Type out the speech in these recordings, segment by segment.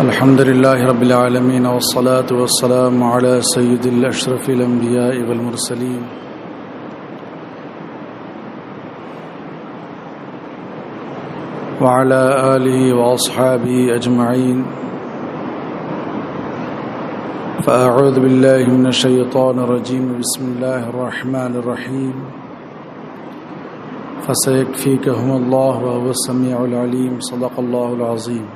الحمد لله رب العالمين والصلاة والسلام على سيد الأشرف الأنبياء والمرسلين وعلى آله وأصحابه أجمعين. فأعوذ بالله من الشيطان الرجيم. بسم الله الرحمن الرحيم. فسيكفيكهم الله وهو السميع العليم. صدق الله العظيم.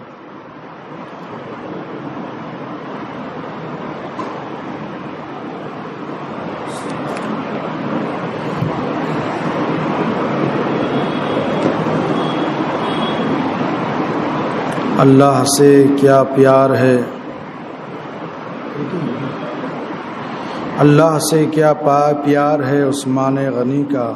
اللہ سے کیا پیار ہے، اللہ سے کیا پیار ہے عثمان غنی کا،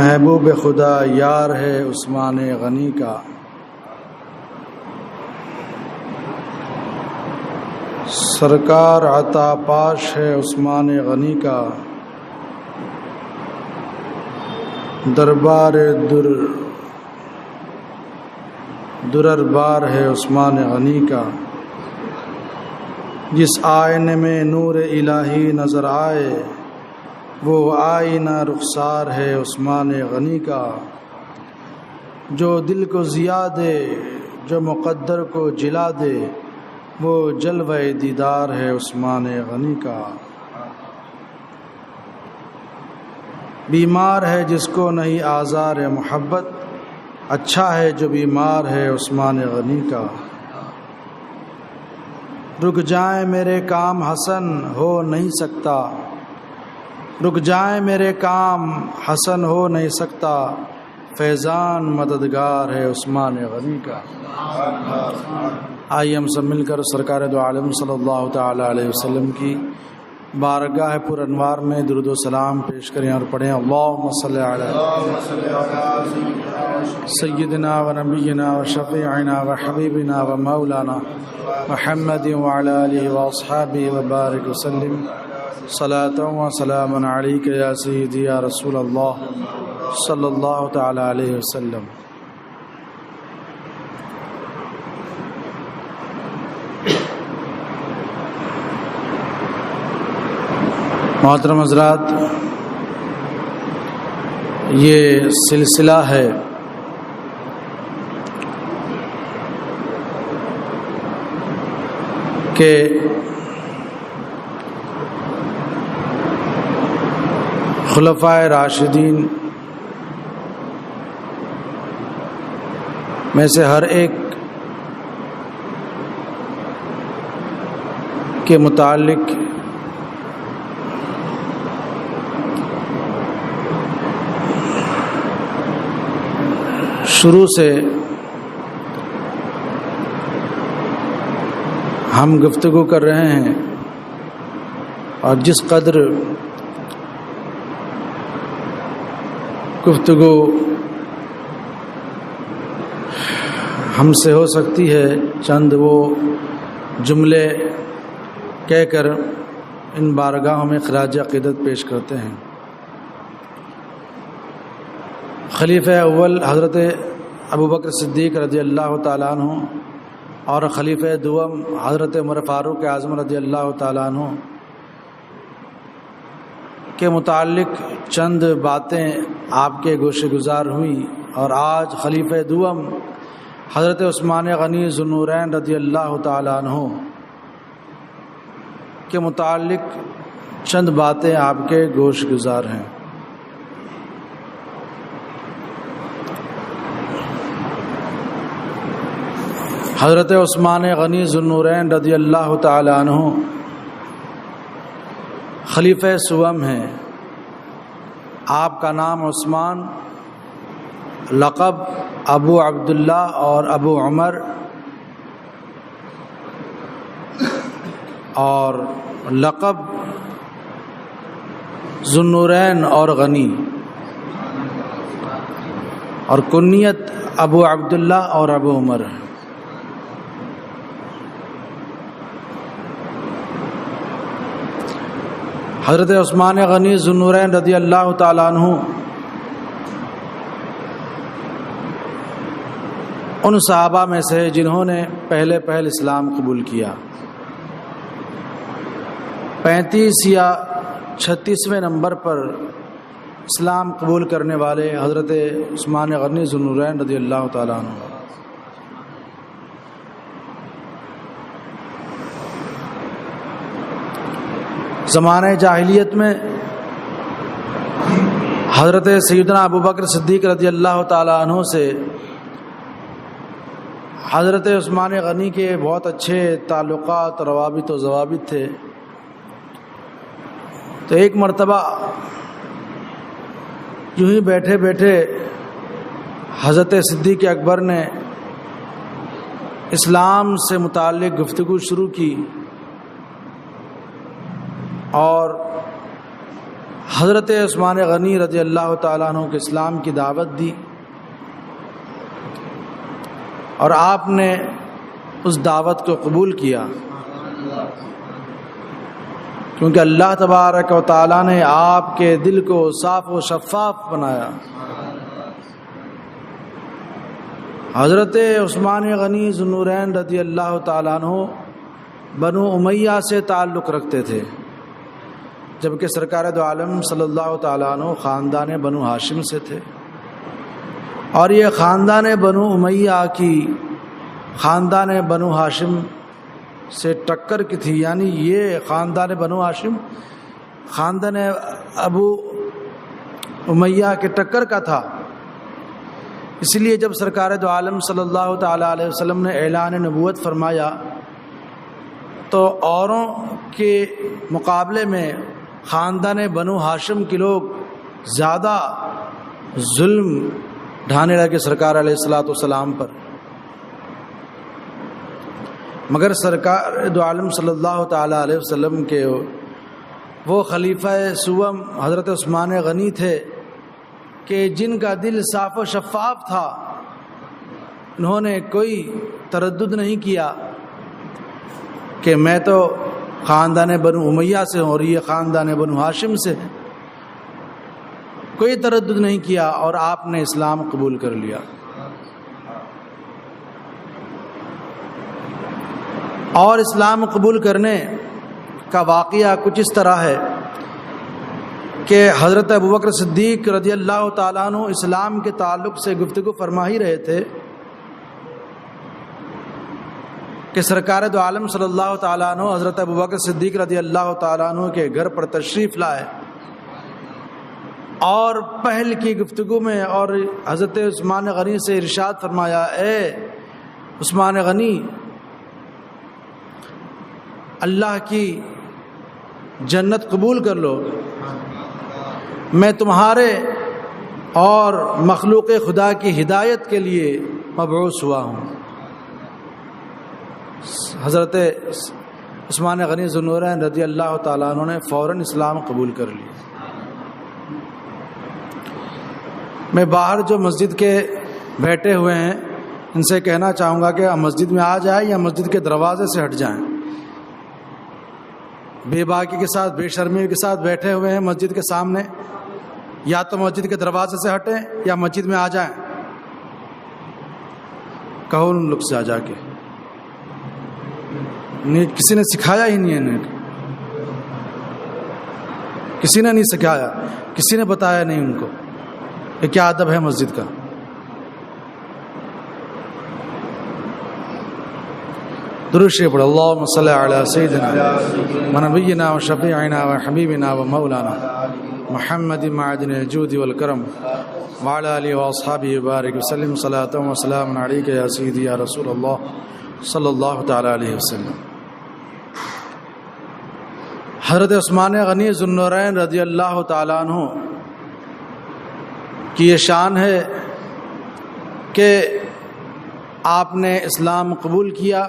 محبوب خدا یار ہے عثمان غنی کا. سرکار عطا پاش ہے عثمان غنی کا، دربار درر بار ہے عثمان غنی کا. جس آئینے میں نور الہی نظر آئے وہ آئینہ رخسار ہے عثمان غنی کا. جو دل کو ضیا دے، جو مقدر کو جلا دے، وہ جلوہ دیدار ہے عثمان غنی کا. بیمار ہے جس کو نہیں آزار محبت، اچھا ہے جو بیمار ہے عثمان غنی کا. رک جائیں میرے کام حسن ہو نہیں سکتا، رک جائیں میرے کام حسن ہو نہیں سکتا، فیضان مددگار ہے عثمان غنی کا. آئیے ہم سب مل کر سرکار دو عالم صلی اللہ تعالی علیہ وسلم کی بارگاہ پر انوار میں درود و سلام پیش کریں اور پڑھیں. اللہم صلی علی سیدنا و نبینا و شفیعنا و حبیبنا و مولانا محمد وعلی آلہ و اصحابہ و بارک وسلم. صلاۃ و سلام علیک یا سیدی یا رسول اللہ صلی اللہ تعالی علیہ وسلم. محترم حضرات، یہ سلسلہ ہے کہ خلفائے راشدین میں سے ہر ایک کے متعلق شروع سے ہم گفتگو کر رہے ہیں، اور جس قدر گفتگو ہم سے ہو سکتی ہے چند وہ جملے کہہ کر ان بارگاہوں میں خراج عقیدت پیش کرتے ہیں. خلیفہ اول حضرت ابوبکر صدیق رضی اللہ تعالیٰ عنہ اور خلیفہ دوم حضرت عمر فاروق اعظم رضی اللہ تعالیٰ عنہ کے متعلق چند باتیں آپ کے گوشے گزار ہوئیں، اور آج خلیفہ دوم حضرت عثمان غنی ذو النورین رضی اللہ تعالیٰ عنہ کے متعلق چند باتیں آپ کے گوش گزار ہیں. حضرت عثمان غنی ذو النورین رضی اللہ تعالی عنہ خلیفہ سوم ہیں. آپ کا نام عثمان، لقب ابو عبداللہ اور ابو عمر، اور لقب ذو النورین اور غنی، اور کنیت ابو عبداللہ اور ابو عمر. حضرت عثمان غنی ذو النورین رضی اللہ تعالیٰ عنہ ان صحابہ میں سے جنہوں نے پہل اسلام قبول کیا۔ 35 یا 36ویں نمبر پر اسلام قبول کرنے والے حضرت عثمان غنی ذو النورین رضی اللہ تعالیٰ عنہ۔ زمانہ جاہلیت میں حضرت سیدنا ابوبکر صدیق رضی اللہ تعالیٰ عنہ سے حضرت عثمان غنی کے بہت اچھے تعلقات، روابط و ضوابط تھے۔ تو ایک مرتبہ یوں ہی بیٹھے بیٹھے حضرت صدیق اکبر نے اسلام سے متعلق گفتگو شروع کی اور حضرت عثمان غنی رضی اللہ تعالیٰ عنہ کے اسلام کی دعوت دی، اور آپ نے اس دعوت کو قبول کیا، کیونکہ اللہ تبارک و تعالیٰ نے آپ کے دل کو صاف و شفاف بنایا۔ حضرت عثمان غنی ذو النورین رضی اللہ تعالیٰ عنہ بنو امیہ سے تعلق رکھتے تھے، جبکہ سرکار دو عالم صلی اللہ تعالیٰ عنہ خاندان بنو ہاشم سے تھے، اور یہ خاندان بنو امیہ کی خاندان بنو ہاشم سے ٹکر کی تھی، یعنی یہ خاندان بنو ہاشم خاندان ابو امیہ کے ٹکر کا تھا۔ اس لیے جب سرکار دو عالم صلی اللہ تعالیٰ علیہ وسلم نے اعلان نبوت فرمایا تو اوروں کے مقابلے میں خاندان بنو ہاشم کے لوگ زیادہ ظلم ڈھانے لگے سرکار علیہ الصلوۃ والسلام پر، مگر سرکار دو عالم صلی اللہ تعالیٰ علیہ وسلم کے وہ خلیفہ سوم حضرت عثمان غنی تھے کہ جن کا دل صاف و شفاف تھا، انہوں نے کوئی تردد نہیں کیا کہ میں تو خاندان بنو امیہ سے ہوں اور یہ خاندان بنو ہاشم سے، کوئی تردد نہیں کیا اور آپ نے اسلام قبول کر لیا۔ اور اسلام قبول کرنے کا واقعہ کچھ اس طرح ہے کہ حضرت ابوبکر صدیق رضی اللہ تعالیٰ عنہ اسلام کے تعلق سے گفتگو فرما ہی رہے تھے کہ سرکار دو عالم صلی اللہ تعالیٰ عنہ حضرت ابوبکر صدیق رضی اللہ تعالیٰ عنہ کے گھر پر تشریف لائے، اور پہل کی گفتگو میں اور حضرت عثمان غنی سے ارشاد فرمایا، اے عثمان غنی، اللہ کی جنت قبول کر لو، میں تمہارے اور مخلوق خدا کی ہدایت کے لیے مبعوث ہوا ہوں۔ حضرت عثمان غنی ذو النورین رضی اللہ تعالیٰ عنہ نے فوراً اسلام قبول کر لیا۔ میں باہر جو مسجد کے بیٹھے ہوئے ہیں ان سے کہنا چاہوں گا کہ مسجد میں آ جائیں یا مسجد کے دروازے سے ہٹ جائیں۔ بے باکی کے ساتھ، بے شرمی کے ساتھ بیٹھے ہوئے ہیں مسجد کے سامنے، یا تو مسجد کے دروازے سے ہٹیں یا مسجد میں آ جائیں۔ کہو ان لوگ سے آ جا کے، کسی نے سکھایا ہی نہیں ہے، نیٹ کسی نے نہیں سکھایا، کسی نے بتایا نہیں ان کو کہ کیا ادب ہے مسجد کا۔ درود شریف پڑھو، اللہم صلی علی سیدنا و نبینا و شفیعنا و حبیبنا و مولانا محمد معدن الجود والکرم وعلی آلہ و اصحابہ بارک وسلم، صلاۃ و سلام علیک یا سیدی یا رسول اللہ صلی اللہ تعالی علیہ وسلم۔ حضرت عثمان غنی ذو النورین رضی اللہ تعالیٰ عنہ کی یہ شان ہے کہ آپ نے اسلام قبول کیا،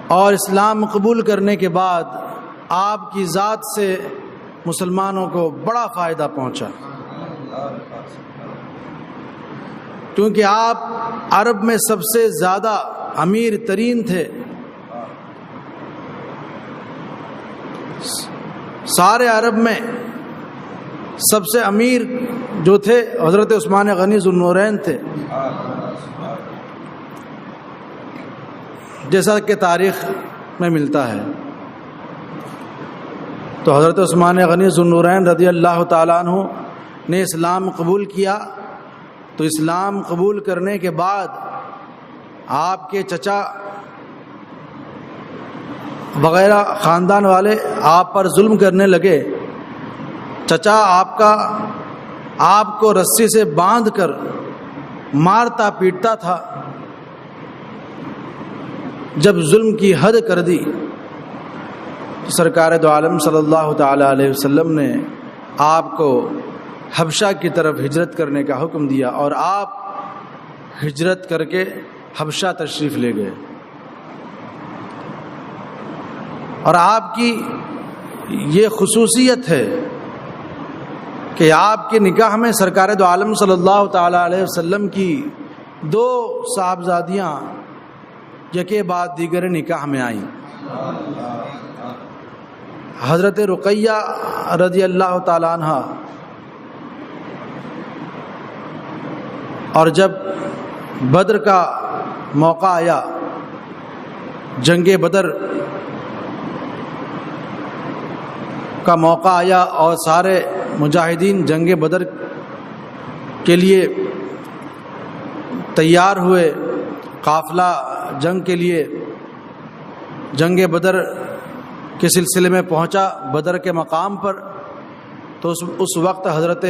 اور اسلام قبول کرنے کے بعد آپ کی ذات سے مسلمانوں کو بڑا فائدہ پہنچا، کیونکہ آپ عرب میں سب سے زیادہ امیر ترین تھے۔ سارے عرب میں سب سے امیر جو تھے حضرت عثمان غنی ذو النورین تھے، جیسا کہ تاریخ میں ملتا ہے۔ تو حضرت عثمان غنی ذو النورین رضی اللہ تعالیٰ عنہ نے اسلام قبول کیا۔ تو اسلام قبول کرنے کے بعد آپ کے چچا وغیرہ خاندان والے آپ پر ظلم کرنے لگے۔ چچا آپ کو رسی سے باندھ کر مارتا پیٹتا تھا۔ جب ظلم کی حد کر دی تو سرکار دو عالم صلی اللہ تعالی علیہ وسلم نے آپ کو حبشہ کی طرف ہجرت کرنے کا حکم دیا، اور آپ ہجرت کر کے حبشہ تشریف لے گئے۔ اور آپ کی یہ خصوصیت ہے کہ آپ کے نکاح میں سرکار دو عالم صلی اللہ تعالی علیہ وسلم کی 2 صاحبزادیاں یکے بعد دیگر نکاح میں آئیں۔ حضرت رقیہ رضی اللہ تعالی عنہ، اور جب بدر کا موقع آیا، جنگ بدر کا موقع آیا اور سارے مجاہدین جنگ بدر کے لیے تیار ہوئے، قافلہ جنگ کے لیے جنگ بدر کے سلسلے میں پہنچا بدر کے مقام پر۔ تو اس وقت حضرت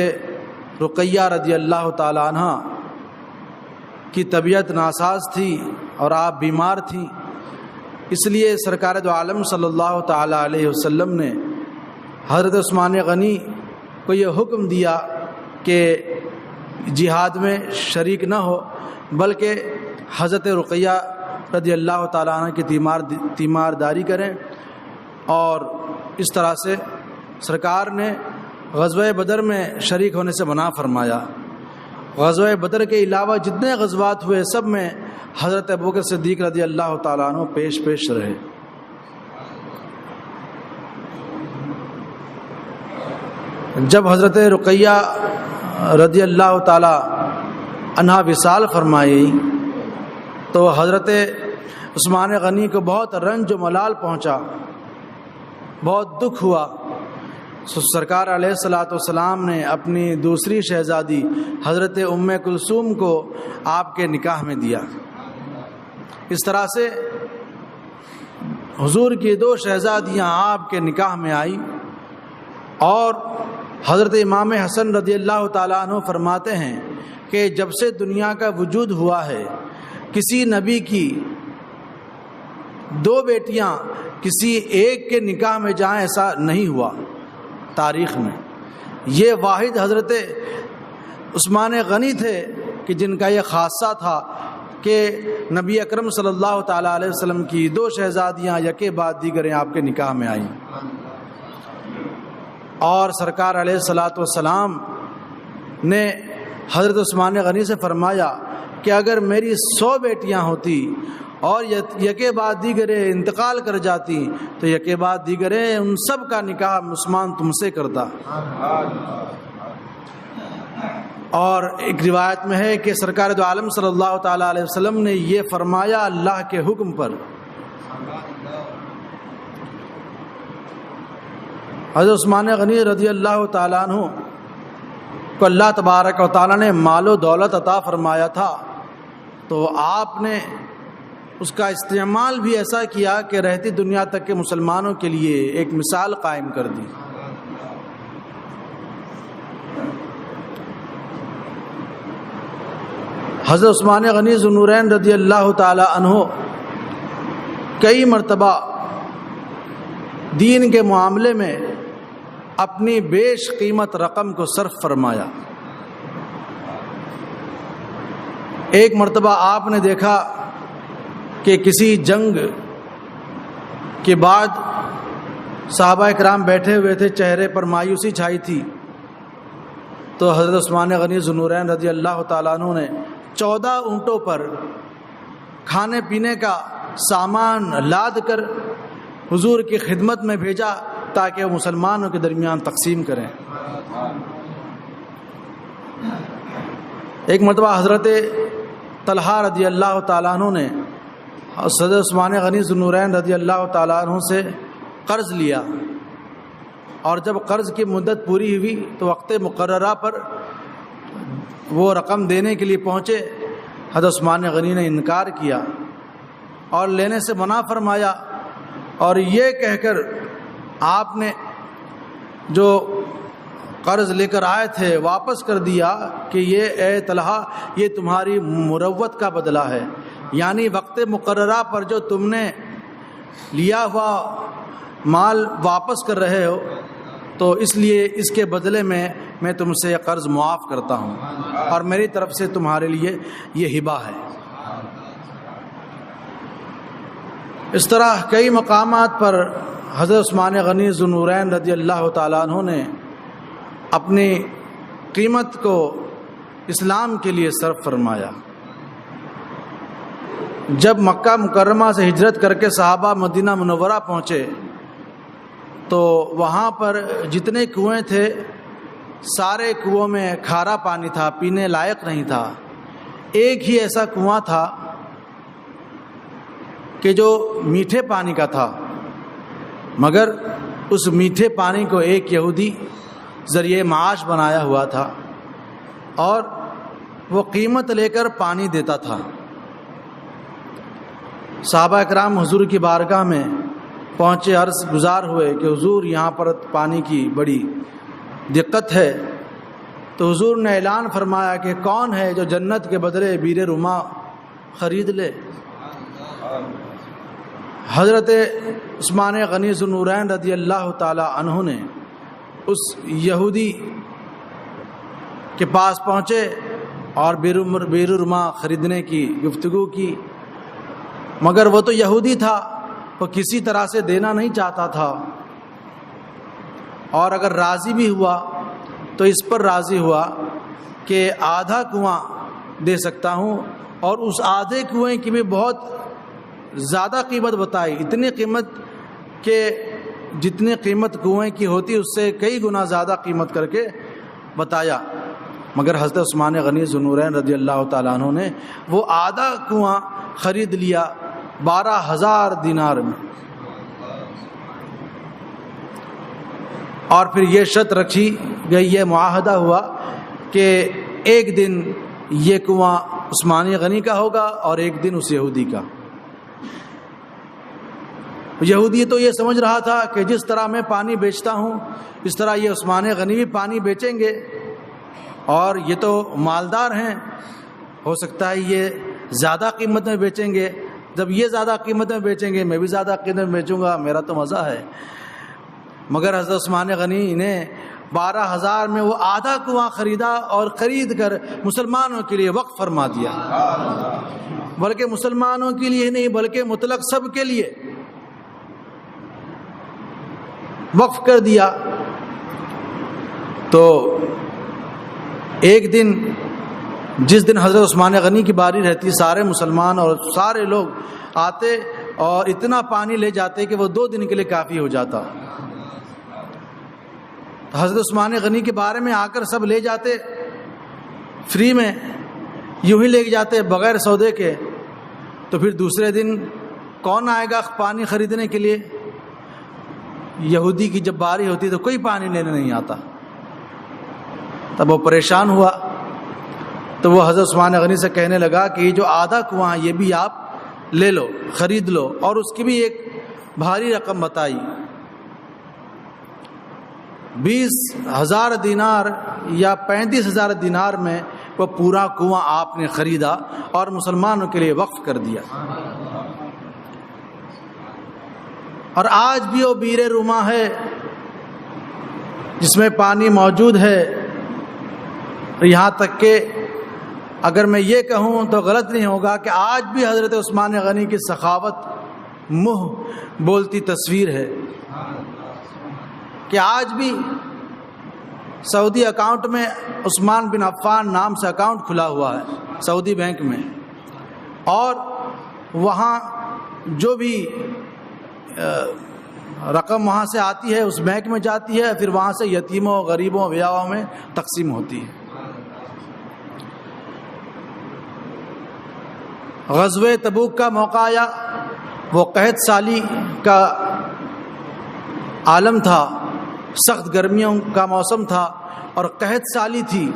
رقیہ رضی اللہ تعالی عنہ کی طبیعت ناساز تھی اور آپ بیمار تھیں، اس لیے سرکار دو عالم صلی اللہ تعالی علیہ وسلم نے حضرت عثمان غنی کو یہ حکم دیا کہ جہاد میں شریک نہ ہو، بلکہ حضرت رقیہ رضی اللہ تعالیٰ عنہ کی تیمارداری کریں۔ اور اس طرح سے سرکار نے غزوہ بدر میں شریک ہونے سے منع فرمایا۔ غزوہ بدر کے علاوہ جتنے غزوات ہوئے سب میں حضرت ابوبکر صدیق رضی اللہ تعالیٰ عنہ پیش رہے۔ جب حضرت رقیہ رضی اللہ تعالی عنہا وصال فرمائی تو حضرت عثمان غنی کو بہت رنج و ملال پہنچا، بہت دکھ ہوا۔ سرکار علیہ الصلوۃ والسلام نے اپنی دوسری شہزادی حضرت ام کلثوم کو آپ کے نکاح میں دیا۔ اس طرح سے حضور کی 2 شہزادیاں آپ کے نکاح میں آئی۔ اور حضرت امام حسن رضی اللہ تعالیٰ عنہ فرماتے ہیں کہ جب سے دنیا کا وجود ہوا ہے، کسی نبی کی 2 بیٹیاں کسی ایک کے نکاح میں جائیں ایسا نہیں ہوا تاریخ میں۔ یہ واحد حضرت عثمان غنی تھے کہ جن کا یہ خاصہ تھا کہ نبی اکرم صلی اللہ تعالیٰ علیہ وسلم کی 2 شہزادیاں یکے بعد دیگریں آپ کے نکاح میں آئیں۔ اور سرکار علیہ الصلوۃ والسلام نے حضرت عثمان غنی سے فرمایا کہ اگر میری 100 بیٹیاں ہوتی اور یکے بعد دیگریں انتقال کر جاتی تو یکے بعد دیگریں ان سب کا نکاح عثمان تم سے کرتا۔ اور ایک روایت میں ہے کہ سرکار دو عالم صلی اللہ تعالیٰ علیہ وسلم نے یہ فرمایا اللہ کے حکم پر۔ حضرت عثمان غنی رضی اللہ تعالیٰ عنہ کو اللہ تبارک و تعالیٰ نے مال و دولت عطا فرمایا تھا، تو آپ نے اس کا استعمال بھی ایسا کیا کہ رہتی دنیا تک کے مسلمانوں کے لیے ایک مثال قائم کر دی۔ حضرت عثمان غنی ذو النورین رضی اللہ تعالی عنہ کئی مرتبہ دین کے معاملے میں اپنی بیش قیمت رقم کو صرف فرمایا۔ ایک مرتبہ آپ نے دیکھا کہ کسی جنگ کے بعد صحابہ کرام بیٹھے ہوئے تھے، چہرے پر مایوسی چھائی تھی، تو حضرت عثمان غنی ذو النورین رضی اللہ تعالیٰ عنہ نے 14 اونٹوں پر کھانے پینے کا سامان لاد کر حضور کی خدمت میں بھیجا تاکہ وہ مسلمانوں کے درمیان تقسیم کریں۔ ایک مرتبہ حضرت طلحہ رضی اللہ تعالیٰ عنہ نے حضرت عثمان غنی ذو النورین رضی اللہ تعالیٰ عنہ سے قرض لیا، اور جب قرض کی مدت پوری ہوئی تو وقت مقررہ پر وہ رقم دینے کے لیے پہنچے۔ حضرت عثمان غنی نے انکار کیا اور لینے سے منع فرمایا، اور یہ کہہ کر آپ نے جو قرض لے کر آئے تھے واپس کر دیا کہ یہ اے طلحہ، یہ تمہاری مروت کا بدلہ ہے، یعنی وقت مقررہ پر جو تم نے لیا ہوا مال واپس کر رہے ہو، تو اس لیے اس کے بدلے میں تم سے قرض معاف کرتا ہوں، اور میری طرف سے تمہارے لیے یہ ہبہ ہے۔ اس طرح کئی مقامات پر حضرت عثمان غنی ذو النورین رضی اللہ تعالیٰ عنہ نے اپنی قیمت کو اسلام کے لیے صرف فرمایا۔ جب مکہ مکرمہ سے ہجرت کر کے صحابہ مدینہ منورہ پہنچے تو وہاں پر جتنے کنویں تھے سارے کنووں میں کھارا پانی تھا، پینے لائق نہیں تھا۔ ایک ہی ایسا کنواں تھا کہ جو میٹھے پانی کا تھا، مگر اس میٹھے پانی کو ایک یہودی ذریعہ معاش بنایا ہوا تھا، اور وہ قیمت لے کر پانی دیتا تھا۔ صحابہ اکرام حضور کی بارگاہ میں پہنچے، عرض گزار ہوئے کہ حضور یہاں پر پانی کی بڑی دقت ہے، تو حضور نے اعلان فرمایا کہ کون ہے جو جنت کے بدلے بیر روما خرید لے؟ حضرت عثمان غنی ذو النورین رضی اللہ تعالی عنہ نے اس یہودی کے پاس پہنچے اور بیر روما خریدنے کی گفتگو کی، مگر وہ تو یہودی تھا، وہ کسی طرح سے دینا نہیں چاہتا تھا، اور اگر راضی بھی ہوا تو اس پر راضی ہوا کہ آدھا کنواں دے سکتا ہوں، اور اس آدھے کنویں کی بھی بہت زیادہ قیمت بتائی، اتنی قیمت کہ جتنی قیمت کنویں کی ہوتی اس سے کئی گنا زیادہ قیمت کر کے بتایا۔ مگر حضرت عثمان غنی ذو النورین رضی اللہ تعالیٰ عنہ نے وہ آدھا کنواں خرید لیا 12,000 دینار میں، اور پھر یہ شرط رکھی گئی، یہ معاہدہ ہوا کہ ایک دن یہ کنواں عثمان غنی کا ہوگا اور ایک دن اس یہودی کا۔ یہودی تو یہ سمجھ رہا تھا کہ جس طرح میں پانی بیچتا ہوں اس طرح یہ عثمان غنی بھی پانی بیچیں گے، اور یہ تو مالدار ہیں، ہو سکتا ہے یہ زیادہ قیمت میں بیچیں گے، جب یہ زیادہ قیمت میں بیچیں گے میں بھی زیادہ قیمت میں بیچوں گا، میرا تو مزہ ہے۔ مگر حضرت عثمان غنی نے 12,000 میں وہ آدھا کنواں خریدا، اور خرید کر مسلمانوں کے لیے وقف فرما دیا، بلکہ مسلمانوں کے لیے نہیں بلکہ مطلق سب کے لیے وقف کر دیا۔ تو ایک دن جس دن حضرت عثمان غنی کی باری رہتی، سارے مسلمان اور سارے لوگ آتے اور اتنا پانی لے جاتے کہ وہ 2 دن کے لیے کافی ہو جاتا۔ حضرت عثمان غنی کے بارے میں آ کر سب لے جاتے فری میں، یوں ہی لے جاتے بغیر سودے کے، تو پھر دوسرے دن کون آئے گا پانی خریدنے کے لیے؟ یہودی کی جب باری ہوتی تو کوئی پانی لینے نہیں آتا۔ تب وہ پریشان ہوا، تو وہ حضرت عثمان غنی سے کہنے لگا کہ یہ جو آدھا کنواں یہ بھی آپ لے لو، خرید لو، اور اس کی بھی ایک بھاری رقم بتائی، 20,000 دینار یا 35,000 دینار میں وہ پورا کنواں آپ نے خریدا اور مسلمانوں کے لیے وقف کر دیا۔ اور آج بھی وہ بیر روما ہے جس میں پانی موجود ہے، یہاں تک کہ اگر میں یہ کہوں تو غلط نہیں ہوگا کہ آج بھی حضرت عثمان غنی کی سخاوت منہ بولتی تصویر ہے، کہ آج بھی سعودی اکاؤنٹ میں عثمان بن عفان نام سے اکاؤنٹ کھلا ہوا ہے سعودی بینک میں، اور وہاں جو بھی رقم وہاں سے آتی ہے اس بینک میں جاتی ہے، پھر وہاں سے یتیموں، غریبوں، بیواؤں میں تقسیم ہوتی ہے۔ غزوہ تبوک کا موقع آیا، وہ قحط سالی کا عالم تھا، سخت گرمیوں کا موسم تھا اور قحط سالی تھی،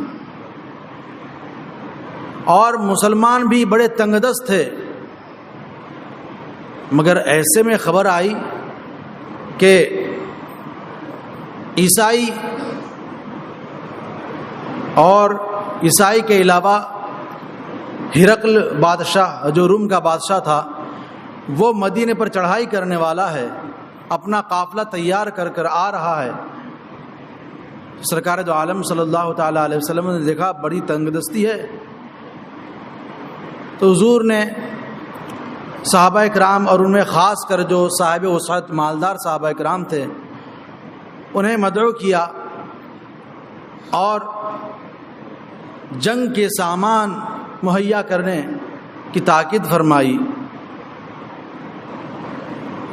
اور مسلمان بھی بڑے تنگ دست تھے۔ مگر ایسے میں خبر آئی کہ عیسائی اور عیسائی کے علاوہ ہرقل بادشاہ جو روم کا بادشاہ تھا، وہ مدینے پر چڑھائی کرنے والا ہے، اپنا قافلہ تیار کر آ رہا ہے۔ سرکار دو عالم صلی اللہ تعالیٰ علیہ وسلم نے دیکھا بڑی تنگ دستی ہے، تو حضور نے صحابہ کرام اور ان میں خاص کر جو صاحب وسعت مالدار صحابہ کرام تھے انہیں مدعو کیا اور جنگ کے سامان مہیا کرنے کی تاکید فرمائی،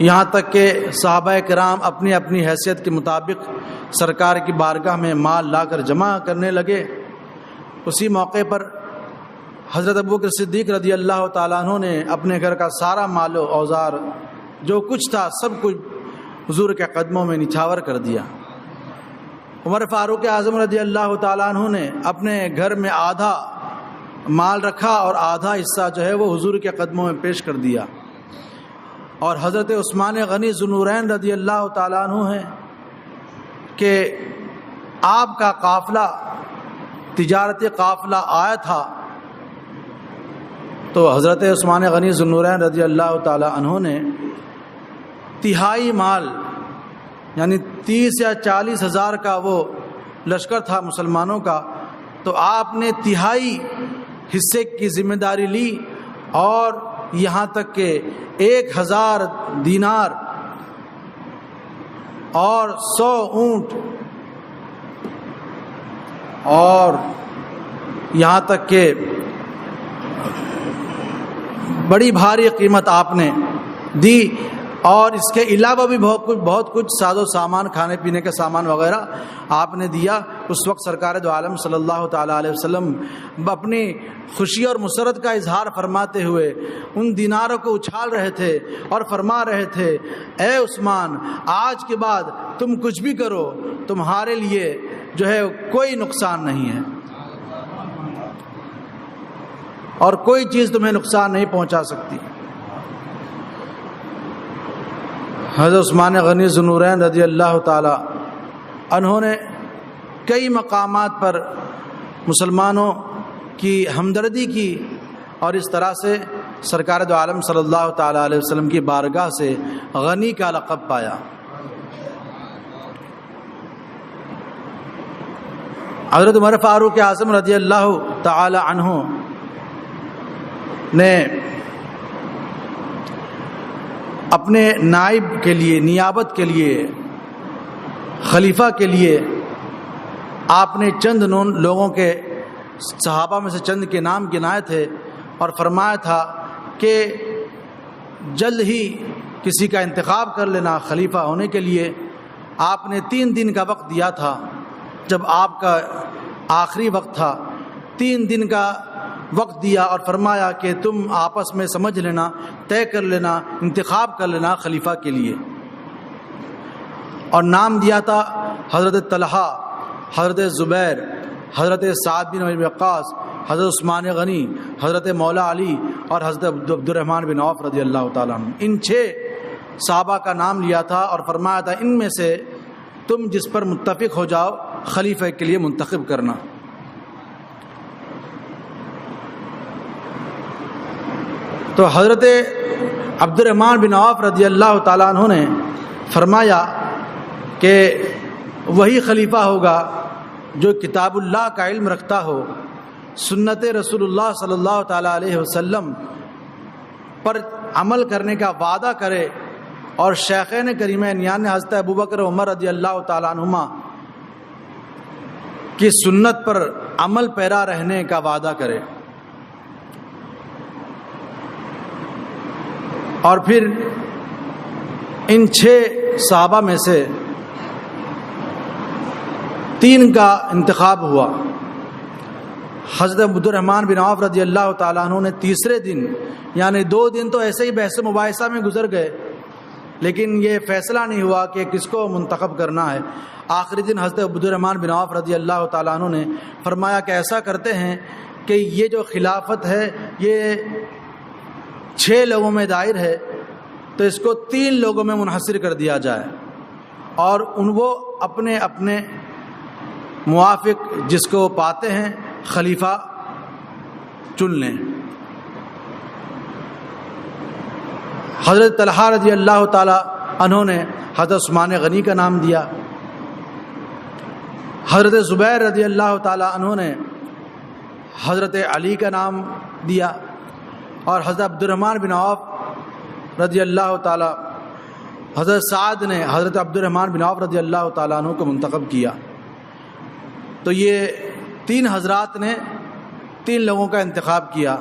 یہاں تک کہ صحابہ کرام اپنی اپنی حیثیت کے مطابق سرکار کی بارگاہ میں مال لا کر جمع کرنے لگے۔ اسی موقع پر حضرت ابوبکر صدیق رضی اللہ تعالیٰ عنہ نے اپنے گھر کا سارا مال و اوزار جو کچھ تھا سب کچھ حضور کے قدموں میں نچھاور کر دیا۔ عمر فاروق اعظم رضی اللہ تعالیٰ عنہ نے اپنے گھر میں آدھا مال رکھا اور آدھا حصہ جو ہے وہ حضور کے قدموں میں پیش کر دیا، اور حضرت عثمان غنی ذوالنورین رضی اللہ تعالیٰ عنہ ہیں کہ آپ کا قافلہ تجارتی قافلہ آیا تھا، تو حضرت عثمان غنی ذوالنورین رضی اللہ تعالیٰ عنہ نے تہائی مال یعنی 30 یا 40 ہزار کا وہ لشکر تھا مسلمانوں کا، تو آپ نے تہائی حصے کی ذمہ داری لی، اور یہاں تک کہ 1000 دینار اور 100 اونٹ اور یہاں تک کہ بڑی بھاری قیمت آپ نے دی، اور اس کے علاوہ بھی بہت کچھ ساز و سامان، کھانے پینے کے سامان وغیرہ آپ نے دیا۔ اس وقت سرکار دو عالم صلی اللہ تعالیٰ علیہ وسلم اپنی خوشی اور مسرت کا اظہار فرماتے ہوئے ان دیناروں کو اچھال رہے تھے اور فرما رہے تھے، اے عثمان، آج کے بعد تم کچھ بھی کرو تمہارے لیے جو ہے کوئی نقصان نہیں ہے، اور کوئی چیز تمہیں نقصان نہیں پہنچا سکتی۔ حضرت عثمان غنی ذوالنورین رضی اللہ تعالی عنہ نے کئی مقامات پر مسلمانوں کی ہمدردی کی، اور اس طرح سے سرکار دو عالم صلی اللہ تعالیٰ علیہ وسلم کی بارگاہ سے غنی کا لقب پایا۔ حضرت عمر فاروق اعظم رضی اللہ تعالی عنہ نے اپنے نائب کے لیے، نیابت کے لیے، خلیفہ کے لیے آپ نے چند لوگوں کے صحابہ میں سے چند کے نام گنائے تھے، اور فرمایا تھا کہ جلد ہی کسی کا انتخاب کر لینا خلیفہ ہونے کے لیے۔ آپ نے 3 دن کا وقت دیا تھا، جب آپ کا آخری وقت تھا 3 دن کا وقت دیا، اور فرمایا کہ تم آپس میں سمجھ لینا، طے کر لینا، انتخاب کر لینا خلیفہ کے لیے۔ اور نام دیا تھا حضرت طلحہ، حضرت زبیر، حضرت سعد بن ابی وقاص، حضرت عثمان غنی، حضرت مولا علی اور حضرت عبد الرحمن بن عوف رضی اللہ تعالیٰ عنہ۔ ان 6 صحابہ کا نام لیا تھا اور فرمایا تھا ان میں سے تم جس پر متفق ہو جاؤ خلیفہ کے لیے منتخب کرنا۔ تو حضرت عبد الرحمن بن عوف رضی اللہ تعالیٰ عنہ نے فرمایا کہ وہی خلیفہ ہوگا جو کتاب اللہ کا علم رکھتا ہو، سنت رسول اللہ صلی اللہ تعالیٰ علیہ وسلم پر عمل کرنے کا وعدہ کرے، اور شیخین کریمین یعنی حضرت ابوبکر عمر رضی اللہ تعالیٰ عنہما کی سنت پر عمل پیرا رہنے کا وعدہ کرے۔ اور پھر ان 6 صحابہ میں سے 3 کا انتخاب ہوا۔ حضرت عبد الرحمن بن عوف رضی اللہ تعالیٰ عنہ نے تیسرے دن، یعنی 2 دن تو ایسے ہی بحث و مباحثہ میں گزر گئے، لیکن یہ فیصلہ نہیں ہوا کہ کس کو منتخب کرنا ہے۔ آخری دن حضرت عبد الرحمن بن عوف رضی اللہ تعالیٰ عنہ نے فرمایا کہ ایسا کرتے ہیں کہ یہ جو خلافت ہے یہ 6 لوگوں میں دائر ہے، تو اس کو 3 لوگوں میں منحصر کر دیا جائے، اور وہ اپنے اپنے موافق جس کو پاتے ہیں خلیفہ چن لیں۔ حضرت طلحہ رضی اللہ تعالی عنہ نے حضرت عثمان غنی کا نام دیا، حضرت زبیر رضی اللہ تعالی عنہ نے حضرت علی کا نام دیا، اور حضرت عبد الرحمن بن عوف رضی اللہ تعالی، حضرت سعد نے حضرت عبد الرحمن بن عوف رضی اللہ تعالیٰ عنہ کو منتخب کیا۔ تو یہ 3 حضرات نے 3 لوگوں کا انتخاب کیا۔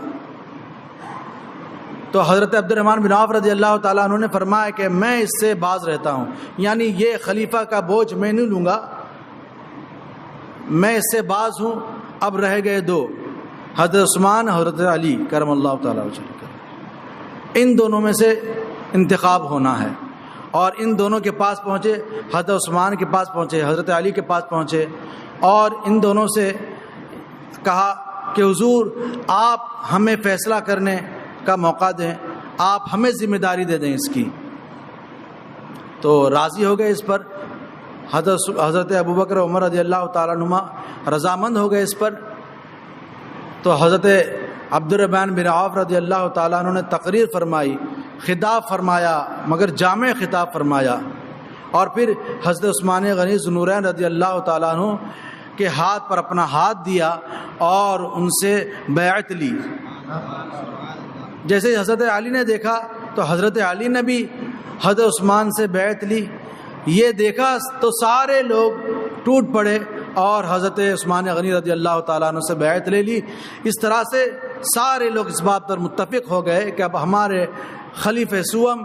تو حضرت عبد الرحمن بن عوف رضی اللہ تعالیٰ عنہ نے فرمایا کہ میں اس سے باز رہتا ہوں، یعنی یہ خلیفہ کا بوجھ میں نہیں لوں گا، میں اس سے باز ہوں۔ اب رہ گئے 2، حضرت عثمان، حضرت علی کرم اللہ تعالیٰ وجہ، ان دونوں میں سے انتخاب ہونا ہے۔ اور ان دونوں کے پاس پہنچے، حضرت عثمان کے پاس پہنچے، حضرت علی کے پاس پہنچے، اور ان دونوں سے کہا کہ حضور آپ ہمیں فیصلہ کرنے کا موقع دیں، آپ ہمیں ذمہ داری دے دیں اس کی۔ تو راضی ہو گئے اس پر، حضرت ابوبکر عمر رضی اللہ تعالیٰ عنہما رضامند ہو گئے اس پر۔ تو حضرت عبد الرحمن بن عوف رضی اللہ تعالیٰ عنہ نے تقریر فرمائی، خطاب فرمایا، مگر جامع خطاب فرمایا، اور پھر حضرت عثمان غنی ذوالنورین رضی اللہ تعالیٰ عنہ کے ہاتھ پر اپنا ہاتھ دیا اور ان سے بیعت لی۔ جیسے حضرت علی نے دیکھا تو حضرت علی نے بھی حضرت عثمان سے بیعت لی، یہ دیکھا تو سارے لوگ ٹوٹ پڑے اور حضرت عثمان غنی رضی اللہ تعالیٰ عنہ سے بیعت لے لی۔ اس طرح سے سارے لوگ اس بات پر متفق ہو گئے کہ اب ہمارے خلیفہ سوم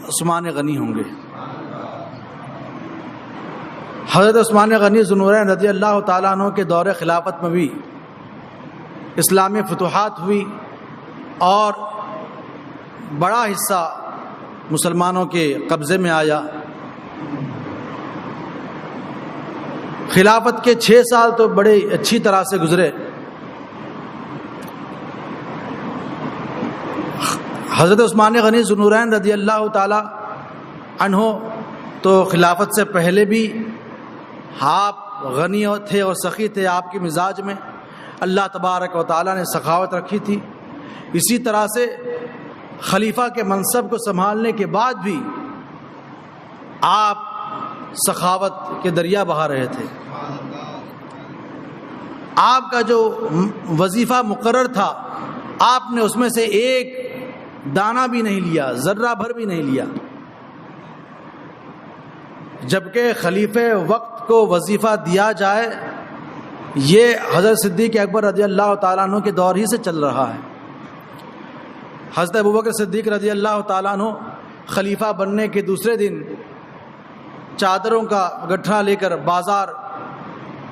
عثمان غنی ہوں گے۔ حضرت عثمان غنی ذوالنورین رضی اللہ تعالیٰ عنہ کے دور خلافت میں بھی اسلامی فتوحات ہوئی، اور بڑا حصہ مسلمانوں کے قبضے میں آیا۔ خلافت کے 6 سال تو بڑے اچھی طرح سے گزرے۔ حضرت عثمان غنی ذوالنورین رضی اللہ تعالی عنہ تو خلافت سے پہلے بھی آپ غنی تھے اور سخی تھے، آپ کے مزاج میں اللہ تبارک و تعالی نے سخاوت رکھی تھی۔ اسی طرح سے خلیفہ کے منصب کو سنبھالنے کے بعد بھی آپ سخاوت کے دریا بہا رہے تھے۔ آپ کا جو وظیفہ مقرر تھا آپ نے اس میں سے ایک دانہ بھی نہیں لیا، ذرہ بھر بھی نہیں لیا، جبکہ خلیفہ وقت کو وظیفہ دیا جائے یہ حضرت صدیق اکبر رضی اللہ تعالیٰ عنہ کے دور ہی سے چل رہا ہے۔ حضرت ابوبکر صدیق رضی اللہ تعالیٰ عنہ خلیفہ بننے کے دوسرے دن چادروں کا گٹھا لے کر بازار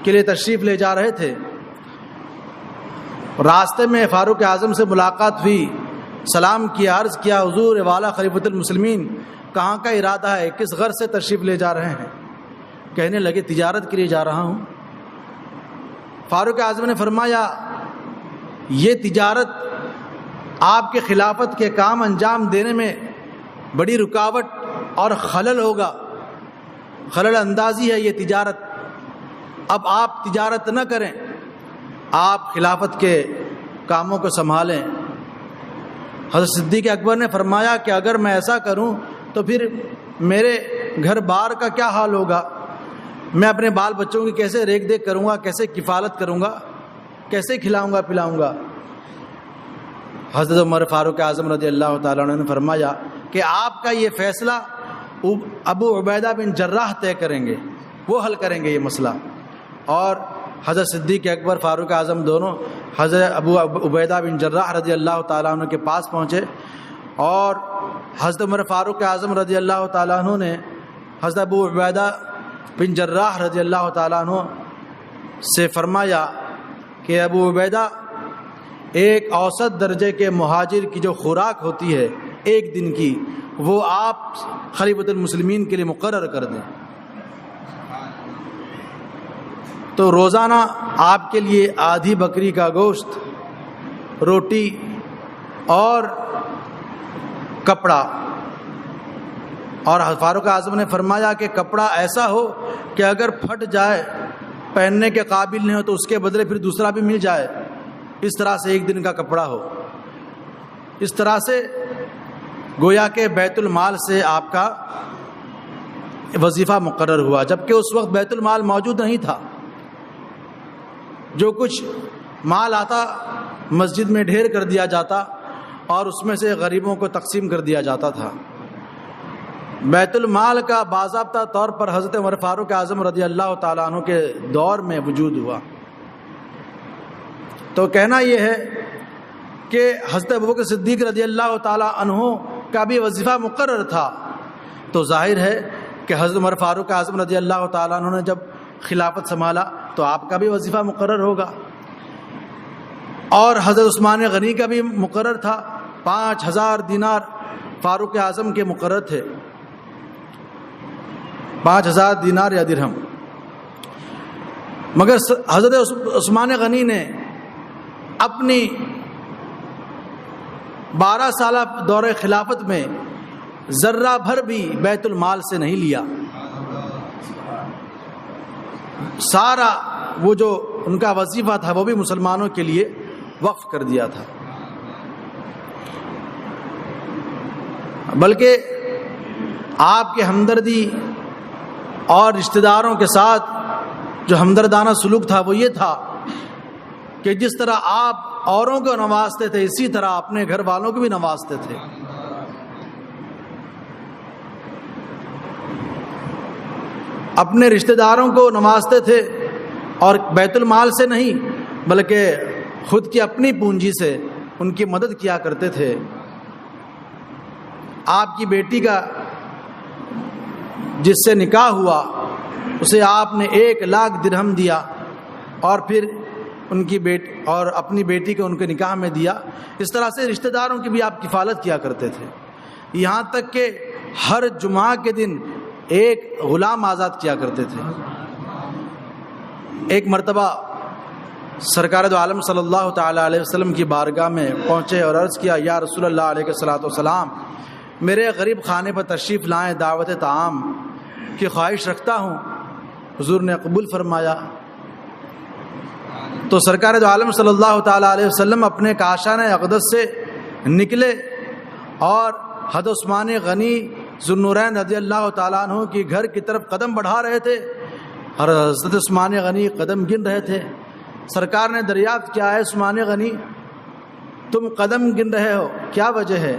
کے لیے تشریف لے جا رہے تھے۔ راستے میں فاروق اعظم سے ملاقات ہوئی، سلام کیا، عرض کیا حضور والا خلیفۃ المسلمین کہاں کا ارادہ ہے، کس غرض سے تشریف لے جا رہے ہیں؟ کہنے لگے تجارت کے لیے جا رہا ہوں۔ فاروق اعظم نے فرمایا یہ تجارت آپ کے خلافت کے کام انجام دینے میں بڑی رکاوٹ اور خلل ہوگا، خلل اندازی ہے یہ تجارت، اب آپ تجارت نہ کریں، آپ خلافت کے کاموں کو سنبھالیں۔ حضرت صدیق اکبر نے فرمایا کہ اگر میں ایسا کروں تو پھر میرے گھر بار کا کیا حال ہوگا، میں اپنے بال بچوں کی کیسے ریکھ دیکھ کروں گا، کیسے کفالت کروں گا، کیسے کھلاؤں گا پلاؤں گا۔ حضرت عمر فاروق اعظم رضی اللہ تعالیٰ عنہ نے فرمایا کہ آپ کا یہ فیصلہ ابو عبیدہ بن جراح طے کریں گے، وہ حل کریں گے یہ مسئلہ۔ اور حضرت صدیق اکبر فاروق اعظم دونوں حضرت ابو عبیدہ بن جراح رضی اللہ تعالیٰ عنہ کے پاس پہنچے، اور حضرت عمر فاروق اعظم رضی اللہ تعالیٰ عنہ نے حضرت ابو عبیدہ بن جراح رضی اللہ تعالیٰ عنہ سے فرمایا کہ ابو عبیدہ ایک اوسط درجے کے مہاجر کی جو خوراک ہوتی ہے ایک دن کی، وہ آپ خلیفۃ المسلمین کے لیے مقرر کر دیں، تو روزانہ آپ کے لیے آدھی بکری کا گوشت، روٹی اور کپڑا۔ اور فاروق اعظم نے فرمایا کہ کپڑا ایسا ہو کہ اگر پھٹ جائے، پہننے کے قابل نہیں ہو، تو اس کے بدلے پھر دوسرا بھی مل جائے، اس طرح سے ایک دن کا کپڑا ہو۔ اس طرح سے گویا کہ بیت المال سے آپ کا وظیفہ مقرر ہوا، جبکہ اس وقت بیت المال موجود نہیں تھا۔ جو کچھ مال آتا مسجد میں ڈھیر کر دیا جاتا اور اس میں سے غریبوں کو تقسیم کر دیا جاتا تھا۔ بیت المال کا باضابطہ طور پر حضرت عمر فاروق اعظم رضی اللہ تعالیٰ عنہ کے دور میں وجود ہوا۔ تو کہنا یہ ہے کہ حضرت ابوبکر صدیق رضی اللہ تعالیٰ عنہ کا بھی وظیفہ مقرر تھا، تو ظاہر ہے کہ حضرت عمر فاروق اعظم رضی اللہ تعالیٰ عنہ نے جب خلافت سنبھالا تو آپ کا بھی وظیفہ مقرر ہوگا۔ اور حضرت عثمان غنی کا بھی مقرر تھا، 5000 دینار فاروق اعظم کے مقرر تھے، 5000 دینار یا درہم۔ مگر حضرت عثمان غنی نے اپنی 12 سالہ دور خلافت میں ذرہ بھر بھی بیت المال سے نہیں لیا، سارا وہ جو ان کا وظیفہ تھا وہ بھی مسلمانوں کے لیے وقف کر دیا تھا۔ بلکہ آپ کے ہمدردی اور رشتہ داروں کے ساتھ جو ہمدردانہ سلوک تھا وہ یہ تھا کہ جس طرح آپ اوروں کو نوازتے تھے اسی طرح اپنے گھر والوں کو بھی نوازتے تھے۔ اپنے رشتہ داروں کو نوازتے تھے اور بیت المال سے نہیں بلکہ خود کی اپنی پونجی سے ان کی مدد کیا کرتے تھے۔ آپ کی بیٹی کا جس سے نکاح ہوا اسے آپ نے 1 لاکھ درہم دیا اور پھر ان کی اور اپنی بیٹی کو ان کے نکاح میں دیا۔ اس طرح سے رشتہ داروں کی بھی آپ کفالت کیا کرتے تھے، یہاں تک کہ ہر جمعہ کے دن ایک غلام آزاد کیا کرتے تھے۔ ایک مرتبہ سرکار دو عالم صلی اللہ تعالیٰ علیہ وسلم کی بارگاہ میں پہنچے اور عرض کیا، یا رسول اللہ علیہ الصلوۃ میرے غریب خانے پر تشریف لائیں، دعوت طعام کی خواہش رکھتا ہوں۔ حضور نے قبول فرمایا۔ تو سرکار دو عالم صلی اللہ تعالیٰ علیہ وسلم اپنے کاشان اقدس سے نکلے اور حضرت عثمان غنی ذو النورین رضی اللہ تعالیٰ عنہ کی گھر کی طرف قدم بڑھا رہے تھے اور حضرت عثمان غنی قدم گن رہے تھے۔ سرکار نے دریافت کیا ہے عثمان غنی تم قدم گن رہے ہو، کیا وجہ ہے؟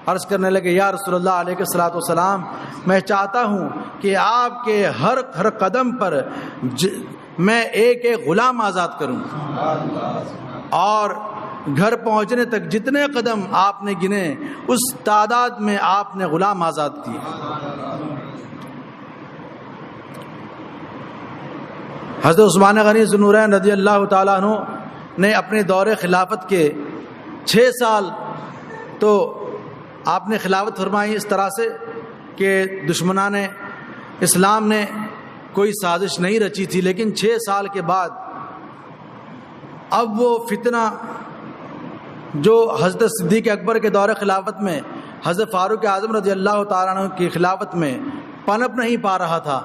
عرض کرنے لگے، یا رسول اللہ علیہ الصلوۃ میں چاہتا ہوں کہ آپ کے ہر قدم پر میں ایک غلام آزاد کروں، اور گھر پہنچنے تک جتنے قدم آپ نے گنے اس تعداد میں آپ نے غلام آزاد کیے۔ حضرت عثمان غنی ذو النورین رضی اللہ تعالیٰ عنہ نے اپنے دور خلافت کے 6 سال تو آپ نے خلافت فرمائی اس طرح سے کہ دشمنان اسلام نے کوئی سازش نہیں رچی تھی، لیکن 6 سال کے بعد اب وہ فتنہ جو حضرت صدیق اکبر کے دور خلافت میں حضرت فاروق اعظم رضی اللہ تعالیٰ عنہ کی خلافت میں پنپ نہیں پا رہا تھا،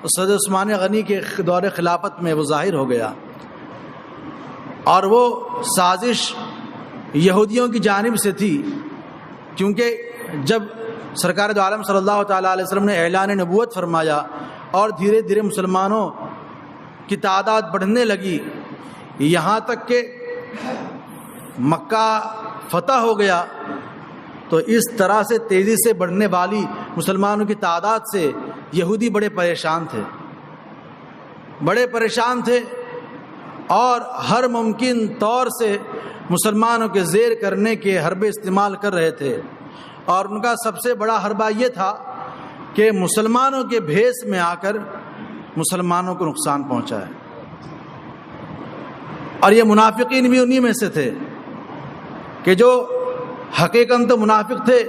حضرت عثمان غنی کے دور خلافت میں وہ ظاہر ہو گیا، اور وہ سازش یہودیوں کی جانب سے تھی، کیونکہ جب سرکار دو عالم صلی اللہ تعالیٰ علیہ وسلم نے اعلان نبوت فرمایا اور دھیرے دھیرے مسلمانوں کی تعداد بڑھنے لگی، یہاں تک کہ مکہ فتح ہو گیا، تو اس طرح سے تیزی سے بڑھنے والی مسلمانوں کی تعداد سے یہودی بڑے پریشان تھے اور ہر ممکن طور سے مسلمانوں کے زیر کرنے کے حربے استعمال کر رہے تھے، اور ان کا سب سے بڑا حربہ یہ تھا کہ مسلمانوں کے بھیس میں آ کر مسلمانوں کو نقصان پہنچائے۔ اور یہ منافقین بھی انہی میں سے تھے کہ جو حقیقتاً تو منافق تھے،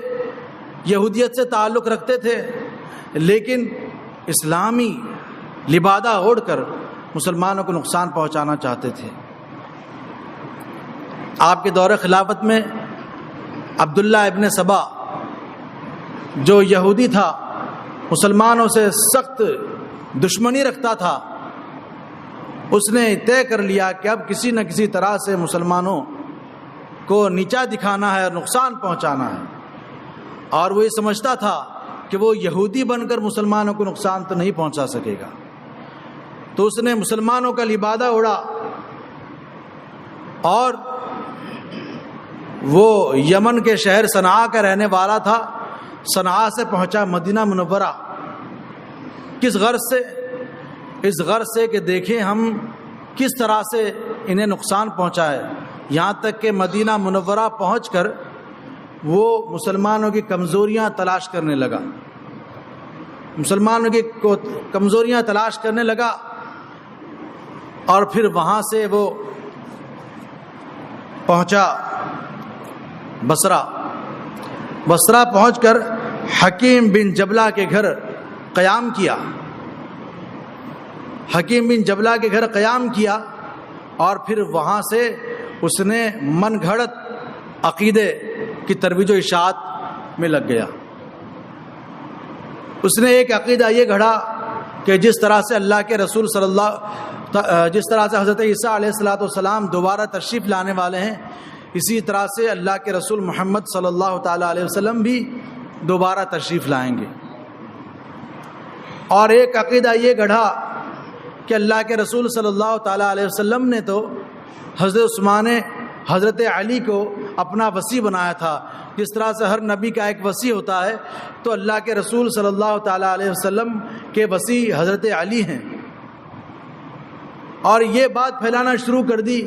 یہودیت سے تعلق رکھتے تھے، لیکن اسلامی لبادہ اوڑھ کر مسلمانوں کو نقصان پہنچانا چاہتے تھے۔ آپ کے دور خلافت میں عبداللہ ابن سبا جو یہودی تھا، مسلمانوں سے سخت دشمنی رکھتا تھا، اس نے طے کر لیا کہ اب کسی نہ کسی طرح سے مسلمانوں کو نیچا دکھانا ہے اور نقصان پہنچانا ہے، اور وہ یہ سمجھتا تھا کہ وہ یہودی بن کر مسلمانوں کو نقصان تو نہیں پہنچا سکے گا، تو اس نے مسلمانوں کا لبادہ اڑا اور وہ یمن کے شہر صنعاء کا رہنے والا تھا، صنعاء سے پہنچا مدینہ منورہ۔ کس غرض سے؟ اس غرض سے کہ دیکھیں ہم کس طرح سے انہیں نقصان پہنچائے، یہاں تک کہ مدینہ منورہ پہنچ کر وہ مسلمانوں کی کمزوریاں تلاش کرنے لگا، مسلمانوں کی کمزوریاں تلاش کرنے لگا، اور پھر وہاں سے وہ پہنچا بصرہ پہنچ کر حکیم بن جبلہ کے گھر قیام کیا، حکیم بن جبلہ کے گھر قیام کیا، اور پھر وہاں سے اس نے من گھڑت عقیدے کی ترویج و اشاعت میں لگ گیا۔ اس نے ایک عقیدہ یہ گھڑا کہ جس طرح سے اللہ کے رسول جس طرح سے حضرت عیسیٰ علیہ السلام دوبارہ تشریف لانے والے ہیں، اسی طرح سے اللہ کے رسول محمد صلی اللہ تعالیٰ علیہ وسلم بھی دوبارہ تشریف لائیں گے۔ اور ایک عقیدہ یہ گڑھا کہ اللہ کے رسول صلی اللہ تعالیٰ علیہ وسلم نے تو حضرت علی کو اپنا وصی بنایا تھا، جس طرح سے ہر نبی کا ایک وصی ہوتا ہے، تو اللہ کے رسول صلی اللہ تعالیٰ علیہ وسلم کے وصی حضرت علی ہیں۔ اور یہ بات پھیلانا شروع کر دی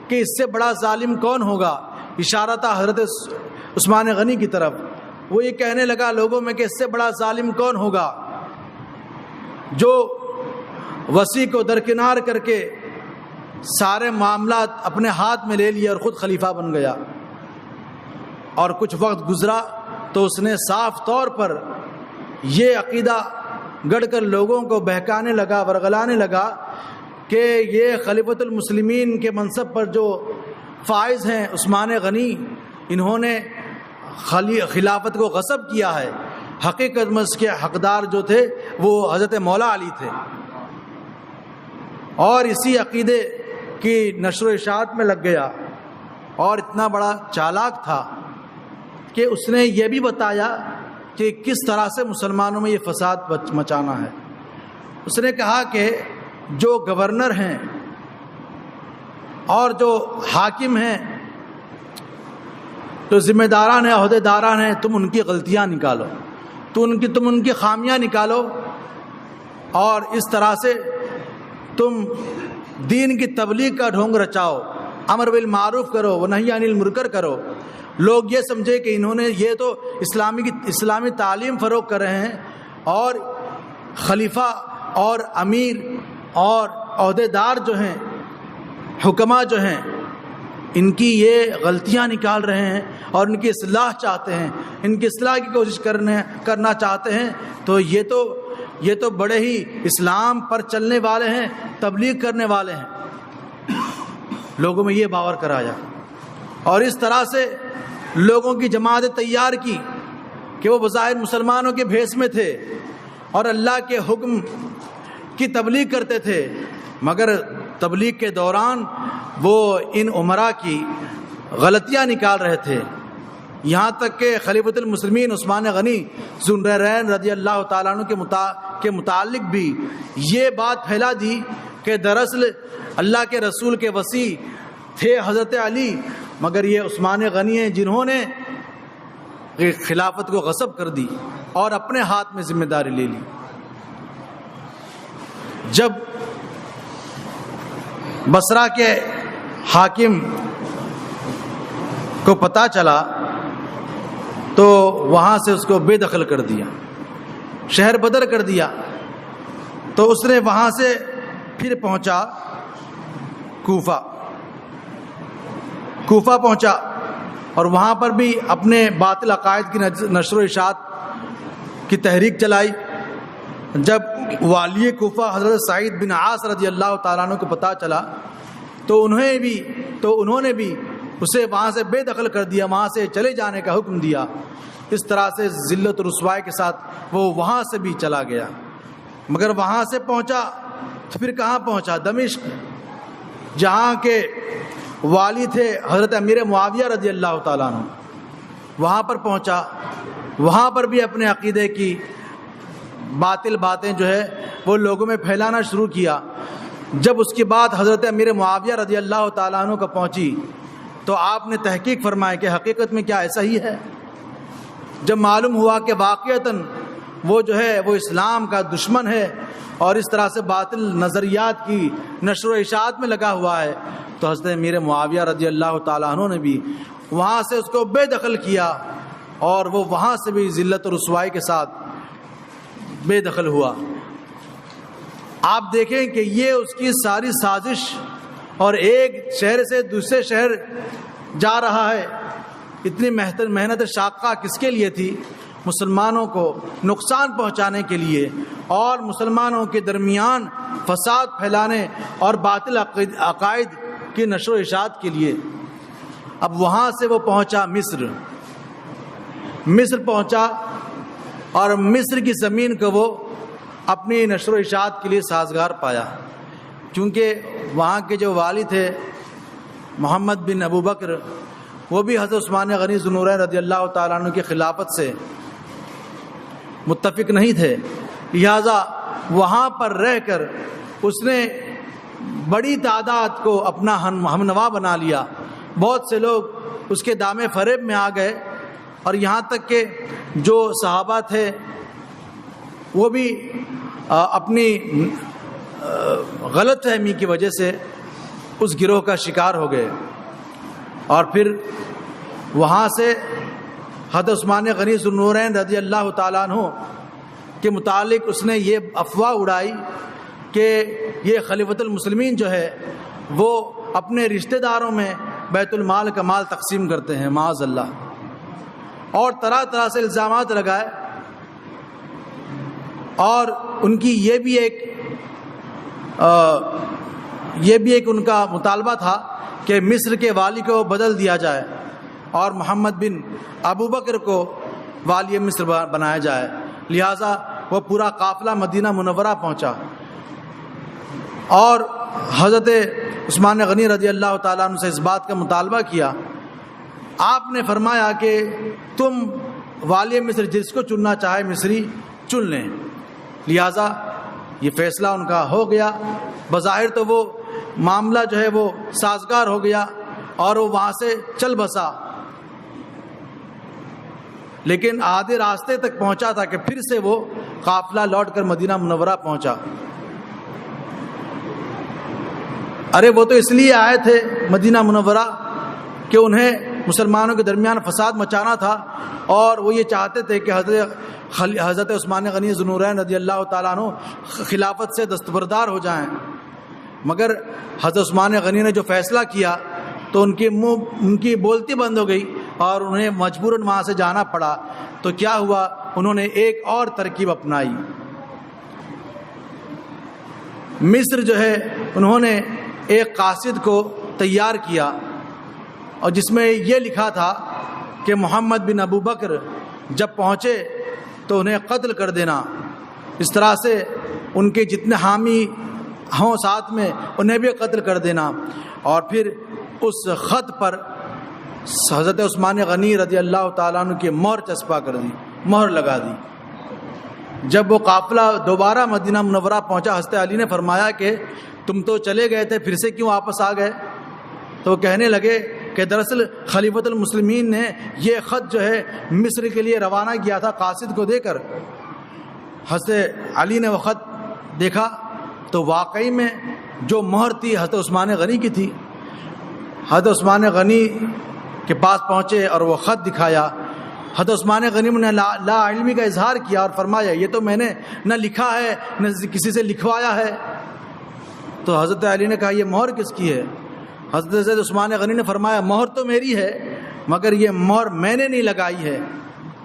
کہ اس سے بڑا ظالم کون ہوگا، اشارہ تھا حضرت عثمان غنی کی طرف۔ وہ یہ کہنے لگا لوگوں میں کہ اس سے بڑا ظالم کون ہوگا جو وصی کو درکنار کر کے سارے معاملات اپنے ہاتھ میں لے لیے اور خود خلیفہ بن گیا۔ اور کچھ وقت گزرا تو اس نے صاف طور پر یہ عقیدہ گڑھ کر لوگوں کو بہکانے لگا، ورغلانے لگا کہ یہ خلیفۃ المسلمین کے منصب پر جو فائز ہیں عثمان غنی، انہوں نے خلافت کو غصب کیا ہے، حقیقت میں اس کے حقدار جو تھے وہ حضرت مولا علی تھے۔ اور اسی عقیدے کی نشر و اشاعت میں لگ گیا، اور اتنا بڑا چالاک تھا کہ اس نے یہ بھی بتایا کہ کس طرح سے مسلمانوں میں یہ فساد مچانا ہے۔ اس نے کہا کہ جو گورنر ہیں اور جو حاکم ہیں، جو ذمہ داران ہیں، عہدے داران ہیں، تم ان کی غلطیاں نکالو، تم ان کی خامیاں نکالو، اور اس طرح سے تم دین کی تبلیغ کا ڈھونگ رچاؤ، امر بالمعروف کرو ونہی عن المنکر کرو۔ لوگ یہ سمجھے کہ انہوں نے یہ تو اسلامی تعلیم فروغ کر رہے ہیں، اور خلیفہ اور امیر اور عہدے دار جو ہیں، حکماء جو ہیں، ان کی یہ غلطیاں نکال رہے ہیں اور ان کی اصلاح چاہتے ہیں، ان کی اصلاح کی کوشش کرنا چاہتے ہیں، تو یہ تو بڑے ہی اسلام پر چلنے والے ہیں، تبلیغ کرنے والے ہیں۔ لوگوں میں یہ باور کرایا، اور اس طرح سے لوگوں کی جماعت تیار کی کہ وہ بظاہر مسلمانوں کے بھیس میں تھے اور اللہ کے حکم کی تبلیغ کرتے تھے، مگر تبلیغ کے دوران وہ ان عمراء کی غلطیاں نکال رہے تھے۔ یہاں تک کہ خلیفۃ المسلمین عثمان غنی ذو النورین رضی اللہ تعالیٰ عنہ کے متعلق بھی یہ بات پھیلا دی کہ دراصل اللہ کے رسول کے وصی تھے حضرت علی، مگر یہ عثمان غنی ہیں جنہوں نے خلافت کو غصب کر دی اور اپنے ہاتھ میں ذمہ داری لے لی۔ جب بصرہ کے حاکم کو پتہ چلا تو وہاں سے اس کو بے دخل کر دیا، شہر بدر کر دیا۔ تو اس نے وہاں سے پھر پہنچا کوفہ، کوفہ پہنچا اور وہاں پر بھی اپنے باطل عقائد کی نشر و اشاعت کی تحریک چلائی۔ جب والی کوفہ حضرت سعید بن عاص رضی اللہ تعالیٰ عنہ کو پتہ چلا تو انہوں نے بھی اسے وہاں سے بے دخل کر دیا، وہاں سے چلے جانے کا حکم دیا۔ اس طرح سے ذلت و رسوائی کے ساتھ وہ وہاں سے بھی چلا گیا۔ مگر وہاں سے پہنچا تو پھر کہاں پہنچا؟ دمشق، جہاں کے والی تھے حضرت امیر معاویہ رضی اللہ تعالیٰ عنہ، وہاں پر پہنچا۔ وہاں پر بھی اپنے عقیدے کی باطل باتیں جو ہے وہ لوگوں میں پھیلانا شروع کیا۔ جب اس کے بعد حضرت امیر معاویہ رضی اللہ تعالیٰ عنہ کو پہنچی تو آپ نے تحقیق فرمایا کہ حقیقت میں کیا ایسا ہی ہے؟ جب معلوم ہوا کہ واقعتاً وہ جو ہے وہ اسلام کا دشمن ہے اور اس طرح سے باطل نظریات کی نشر و اشاعت میں لگا ہوا ہے، تو حضرت امیر معاویہ رضی اللہ تعالیٰ عنہ نے بھی وہاں سے اس کو بے دخل کیا اور وہ وہاں سے بھی ذلت و رسوائی کے ساتھ بے دخل ہوا۔ آپ دیکھیں کہ یہ اس کی ساری سازش، اور ایک شہر سے دوسرے شہر جا رہا ہے۔ اتنی محنت شاقہ کس کے لیے تھی؟ مسلمانوں کو نقصان پہنچانے کے لیے اور مسلمانوں کے درمیان فساد پھیلانے اور باطل عقائد کی نشر و اشاعت کے لیے۔ اب وہاں سے وہ پہنچا مصر پہنچا اور مصر کی زمین کو وہ اپنی نشر و اشاعت کے لیے سازگار پایا، کیونکہ وہاں کے جو والی تھے محمد بن ابو بکر، وہ بھی حضرت عثمان غنی ذو النورین رضی اللہ تعالیٰ عنہ کی خلافت سے متفق نہیں تھے، لہذا وہاں پر رہ کر اس نے بڑی تعداد کو اپنا ہم نوا بنا لیا۔ بہت سے لوگ اس کے دام فریب میں آ گئے اور یہاں تک کہ جو صحابہ تھے وہ بھی اپنی غلط فہمی کی وجہ سے اس گروہ کا شکار ہو گئے۔ اور پھر وہاں سے حضرت عثمان غنی ذو النورین رضی اللہ تعالیٰ عنہ کے متعلق اس نے یہ افواہ اڑائی کہ یہ خلیفۃ المسلمین جو ہے وہ اپنے رشتہ داروں میں بیت المال کا مال تقسیم کرتے ہیں، معاذ اللہ، اور طرح طرح سے الزامات لگائے۔ اور ان کی یہ بھی ایک ان کا مطالبہ تھا کہ مصر کے والی کو بدل دیا جائے اور محمد بن ابو بکر کو والی مصر بنایا جائے۔ لہٰذا وہ پورا قافلہ مدینہ منورہ پہنچا اور حضرت عثمان غنی رضی اللہ تعالیٰ عنہ سے اس بات کا مطالبہ کیا۔ آپ نے فرمایا کہ تم والی مصر جس کو چننا چاہے مصری چن لیں۔ لہٰذا یہ فیصلہ ان کا ہو گیا۔ بظاہر تو وہ معاملہ جو ہے وہ سازگار ہو گیا اور وہ وہاں سے چل بسا، لیکن آدھے راستے تک پہنچا تھا کہ پھر سے وہ قافلہ لوٹ کر مدینہ منورہ پہنچا۔ ارے وہ تو اس لیے آئے تھے مدینہ منورہ کہ انہیں مسلمانوں کے درمیان فساد مچانا تھا اور وہ یہ چاہتے تھے کہ حضرت عثمان غنی ذو النورین رضی اللہ تعالیٰ عنہ خلافت سے دستبردار ہو جائیں۔ مگر حضرت عثمان غنی نے جو فیصلہ کیا تو ان کی بولتی بند ہو گئی اور انہیں مجبوراً وہاں سے جانا پڑا۔ تو کیا ہوا؟ انہوں نے ایک اور ترکیب اپنائی۔ مصر جو ہے انہوں نے ایک قاصد کو تیار کیا اور جس میں یہ لکھا تھا کہ محمد بن ابو بکر جب پہنچے تو انہیں قتل کر دینا۔ اس طرح سے ان کے جتنے حامی ہوں ساتھ میں انہیں بھی قتل کر دینا۔ اور پھر اس خط پر حضرت عثمان غنی رضی اللہ تعالیٰ عنہ کی مہر چسپا کر دی، مہر لگا دی۔ جب وہ قافلہ دوبارہ مدینہ منورہ پہنچا، حضرت علی نے فرمایا کہ تم تو چلے گئے تھے، پھر سے کیوں واپس آ گئے؟ تو وہ کہنے لگے کہ دراصل خلیفۃ المسلمین نے یہ خط جو ہے مصر کے لیے روانہ کیا تھا قاصد کو دے کر۔ حضرت علی نے وہ خط دیکھا تو واقعی میں جو مہر تھی حضرت عثمان غنی کی تھی۔ حضرت عثمان غنی کے پاس پہنچے اور وہ خط دکھایا۔ حضرت عثمان غنی نے لا علمی کا اظہار کیا اور فرمایا یہ تو میں نے نہ لکھا ہے نہ کسی سے لکھوایا ہے۔ تو حضرت علی نے کہا یہ مہر کس کی ہے؟ حضرت زید عثمان غنی نے فرمایا مہر تو میری ہے مگر یہ مہر میں نے نہیں لگائی ہے.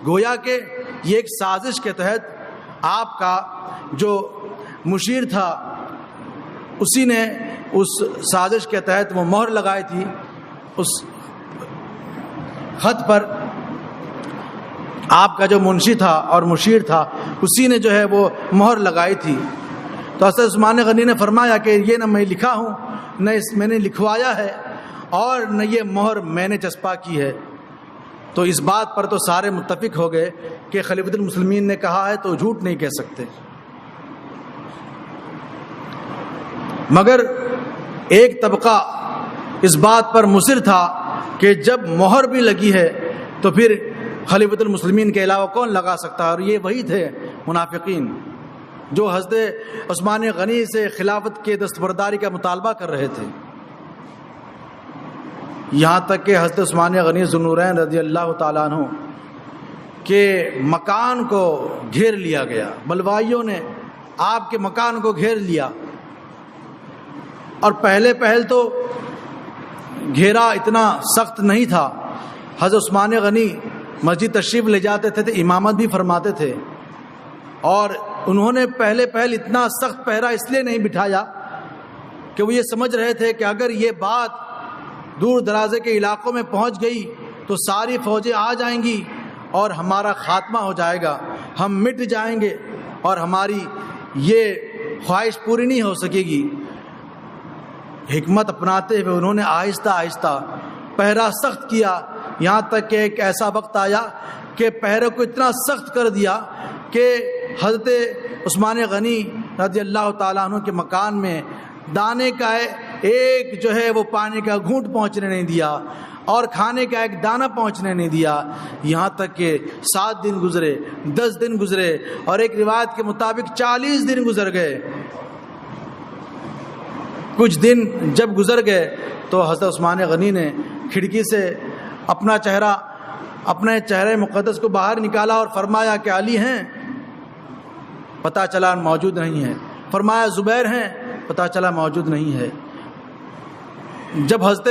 گویا کہ یہ ایک سازش کے تحت آپ کا جو مشیر تھا اسی نے اس سازش کے تحت وہ مہر لگائی تھی اس خط پر. آپ کا جو منشی تھا اور مشیر تھا اسی نے جو ہے وہ مہر لگائی تھی. تو حضرت عثمان غنی نے فرمایا کہ یہ نہ میں لکھا ہوں نہ میں نے لکھوایا ہے اور نہ یہ مہر میں نے چسپاں کی ہے. تو اس بات پر تو سارے متفق ہو گئے کہ خلیفۃ المسلمین نے کہا ہے تو جھوٹ نہیں کہہ سکتے. مگر ایک طبقہ اس بات پر مصر تھا کہ جب مہر بھی لگی ہے تو پھر خلیفۃ المسلمین کے علاوہ کون لگا سکتا ہے. اور یہ وہی تھے منافقین جو حضرت عثمان غنی سے خلافت کے دستبرداری کا مطالبہ کر رہے تھے. یہاں تک کہ حضرت عثمان غنی ذو النورین رضی اللہ تعالیٰ عنہ کے مکان کو گھیر لیا گیا. بلوائیوں نے آپ کے مکان کو گھیر لیا. اور پہل تو گھیرا اتنا سخت نہیں تھا. حضرت عثمان غنی مسجد تشریف لے جاتے تھے تو امامت بھی فرماتے تھے. اور انہوں نے پہل اتنا سخت پہرا اس لیے نہیں بٹھایا کہ وہ یہ سمجھ رہے تھے کہ اگر یہ بات دور درازے کے علاقوں میں پہنچ گئی تو ساری فوجیں آ جائیں گی اور ہمارا خاتمہ ہو جائے گا, ہم مٹ جائیں گے اور ہماری یہ خواہش پوری نہیں ہو سکے گی. حکمت اپناتے ہوئے انہوں نے آہستہ آہستہ پہرا سخت کیا. یہاں تک کہ ایک ایسا وقت آیا کہ پہرے کو اتنا سخت کر دیا کہ حضرت عثمان غنی رضی اللہ تعالیٰ عنہ کے مکان میں دانے کا ایک جو ہے وہ پانی کا گھونٹ پہنچنے نہیں دیا اور کھانے کا ایک دانہ پہنچنے نہیں دیا. یہاں تک کہ 7 دن گزرے, 10 دن گزرے اور ایک روایت کے مطابق 40 دن گزر گئے. کچھ دن جب گزر گئے تو حضرت عثمان غنی نے کھڑکی سے اپنے چہرے مقدس کو باہر نکالا اور فرمایا کہ علی ہیں, پتہ چلا موجود نہیں ہے. فرمایا زبیر ہیں, پتہ چلا موجود نہیں ہے. جب حضرت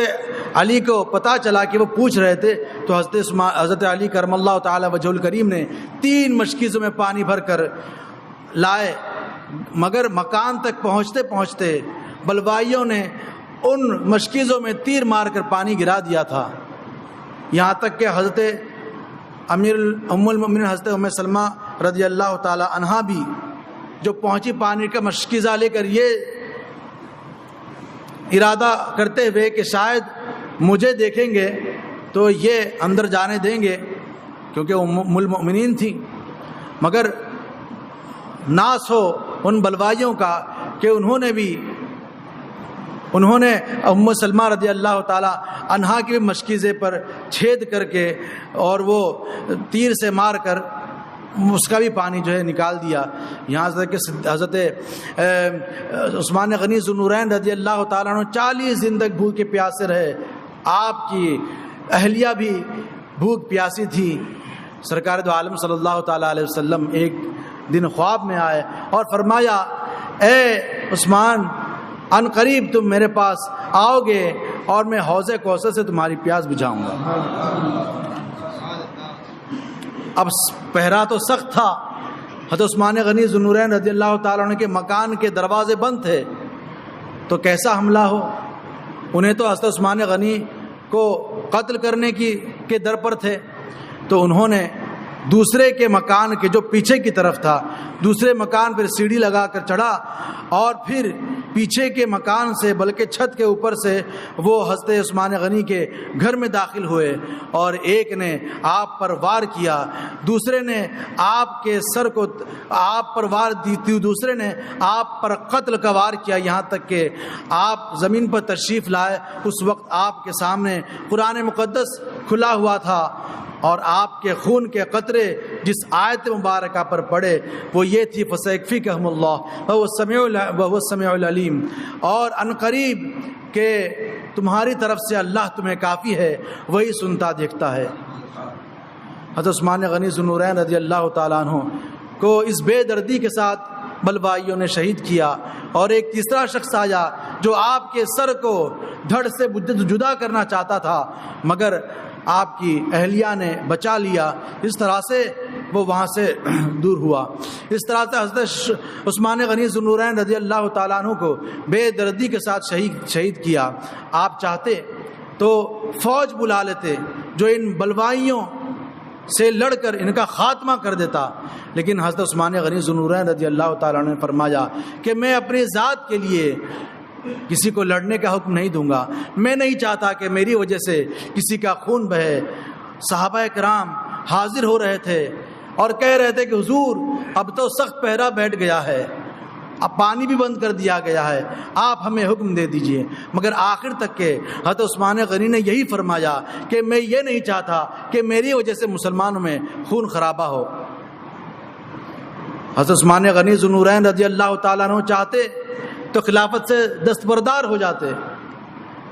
علی کو پتہ چلا کہ وہ پوچھ رہے تھے تو حضرت علی کرم اللہ تعالی وجہ الکریم نے 3 مشکیزوں میں پانی بھر کر لائے. مگر مکان تک پہنچتے پہنچتے بلوائیوں نے ان مشکیزوں میں تیر مار کر پانی گرا دیا تھا. یہاں تک کہ حضرت ام المؤمنین حضرت ام سلمہ رضی اللہ تعالی عنہا بھی جو پہنچی پانی کا مشکیزہ لے کر یہ ارادہ کرتے ہوئے کہ شاید مجھے دیکھیں گے تو یہ اندر جانے دیں گے کیونکہ وہ ام المؤمنین تھی. مگر ناس ہو ان بلوائیوں کا کہ انہوں نے ام سلمہ رضی اللہ تعالی عنہا کی مشکیزے پر چھید کر کے اور وہ تیر سے مار کر اس کا بھی پانی جو ہے نکال دیا. یہاں تک کہ حضرت عثمان غنی ذو النورین رضی اللہ تعالیٰ عنہ 40 دن تک بھوکے پیاسے رہے. آپ کی اہلیہ بھی بھوک پیاسی تھی. سرکار دو عالم صلی اللہ تعالیٰ علیہ وسلم ایک دن خواب میں آئے اور فرمایا اے عثمان ان قریب تم میرے پاس آؤ گے اور میں حوض کوثر سے تمہاری پیاس بجھاؤں گا. اب پہرا تو سخت تھا. حضرت عثمان غنی ذو النورین رضی اللہ تعالیٰ عنہ کے مکان کے دروازے بند تھے تو کیسا حملہ ہو. انہیں تو حضرت عثمان غنی کو قتل کرنے کے در پر تھے تو انہوں نے دوسرے کے مکان کے جو پیچھے کی طرف تھا دوسرے مکان پر سیڑھی لگا کر چڑھا اور پھر پیچھے کے مکان سے بلکہ چھت کے اوپر سے وہ حضرت عثمان غنی کے گھر میں داخل ہوئے اور ایک نے آپ پر وار کیا, دوسرے نے آپ کے سر کو آپ پر وار دی, دوسرے نے آپ پر قتل کا وار کیا. یہاں تک کہ آپ زمین پر تشریف لائے اس وقت آپ کے سامنے قرآن مقدس کھلا ہوا تھا اور آپ کے خون کے قطرے جس آیت مبارکہ پر پڑے وہ یہ تھی فَسَيَكْفِيكَهُمُ اللَّهُ وَهُوَ السَّمِيعُ الْعَلِيمُ, اور ان قریب کہ تمہاری طرف سے اللہ تمہیں کافی ہے وہی سنتا دیکھتا ہے. حضرت عثمان غنی ذو النورین رضی اللہ تعالیٰ عنہ کو اس بے دردی کے ساتھ بلوائیوں نے شہید کیا. اور ایک تیسرا شخص آیا جو آپ کے سر کو دھڑ سے جدا کرنا چاہتا تھا، مگر آپ کی اہلیہ نے بچا لیا، اس طرح سے وہ وہاں سے دور ہوا۔ اس طرح سے حضرت عثمان غنی ذو النورین رضی اللہ تعالیٰ عنہ کو بے دردی کے ساتھ شہید کیا۔ آپ چاہتے تو فوج بلا لیتے جو ان بلوائیوں سے لڑ کر ان کا خاتمہ کر دیتا، لیکن حضرت عثمان غنی ذو النورین رضی اللہ تعالیٰ عنہ نے فرمایا کہ میں اپنی ذات کے لیے کسی کو لڑنے کا حکم نہیں دوں گا، میں نہیں چاہتا کہ میری وجہ سے کسی کا خون بہے۔ صحابہ کرام حاضر ہو رہے تھے اور کہہ رہے تھے کہ حضور اب تو سخت پہرا بیٹھ گیا ہے، اب پانی بھی بند کر دیا گیا ہے، آپ ہمیں حکم دے دیجئے۔ مگر آخر تک کے حضرت عثمان غنی نے یہی فرمایا کہ میں یہ نہیں چاہتا کہ میری وجہ سے مسلمانوں میں خون خرابہ ہو۔ حضرت عثمان غنی ذو النورین رضی اللہ تعالیٰ عنہ چاہتے تو خلافت سے دستبردار ہو جاتے،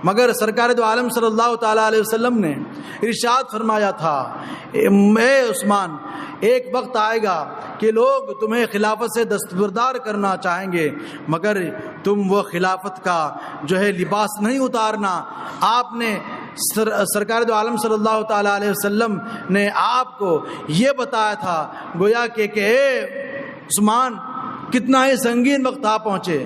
مگر سرکار دو عالم صلی اللہ تعالیٰ علیہ وسلم نے ارشاد فرمایا تھا، اے عثمان ایک وقت آئے گا کہ لوگ تمہیں خلافت سے دستبردار کرنا چاہیں گے، مگر تم وہ خلافت کا جو ہے لباس نہیں اتارنا۔ آپ نے سرکار دو عالم صلی اللہ تعالیٰ علیہ وسلم نے آپ کو یہ بتایا تھا گویا کہ اے عثمان کتنا ہی سنگین وقت آ پہنچے،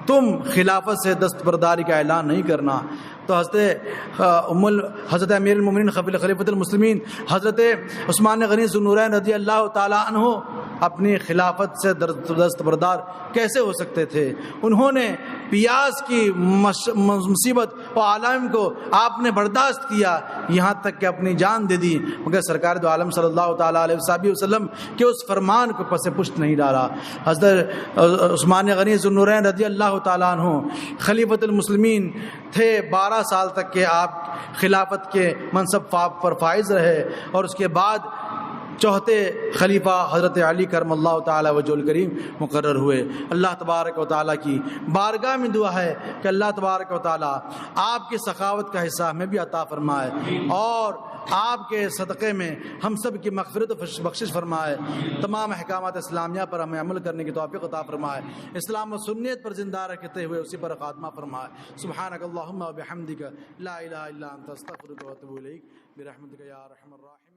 تم خلافت سے دستبرداری کا اعلان نہیں کرنا۔ تو حضرت امیر المومنین خلیفۃ المسلمین حضرت عثمان غنی ذو النورین رضی اللہ تعالیٰ عنہ اپنی خلافت سے دستبردار کیسے ہو سکتے تھے؟ انہوں نے پیاس کی مصیبت و عالم کو آپ نے برداشت کیا، یہاں تک کہ اپنی جان دے دی، مگر سرکار دو عالم صلی اللہ تعالیٰ علیہ وسلم کے اس فرمان کو پس پشت نہیں ڈالا۔ حضرت عثمان غنی ذو النورین رضی اللہ تعالیٰ عنہ خلیفۃ المسلمین تھے، 12 سال تک کہ آپ خلافت کے منصب پر فائز رہے، اور اس کے بعد چوتھے خلیفہ حضرت علی کرم اللہ تعالیٰ وجہ الکریم مقرر ہوئے۔ اللہ تبارک و تعالیٰ کی بارگاہ میں دعا ہے کہ اللہ تبارک و تعالیٰ آپ کی سخاوت کا حصہ ہمیں بھی عطا فرمائے، اور آپ کے صدقے میں ہم سب کی مغفرت و بخشش فرمائے، تمام احکامات اسلامیہ پر ہمیں عمل کرنے کی توفیق عطا فرمائے، اسلام و سنت پر زندہ رکھتے ہوئے اسی پر خاتمہ فرمائے۔ سبحانک اللہم و بحمدک لا الہ الا انت استغفرک و اتوب الیک برحمتک یا ارحم الراحمین۔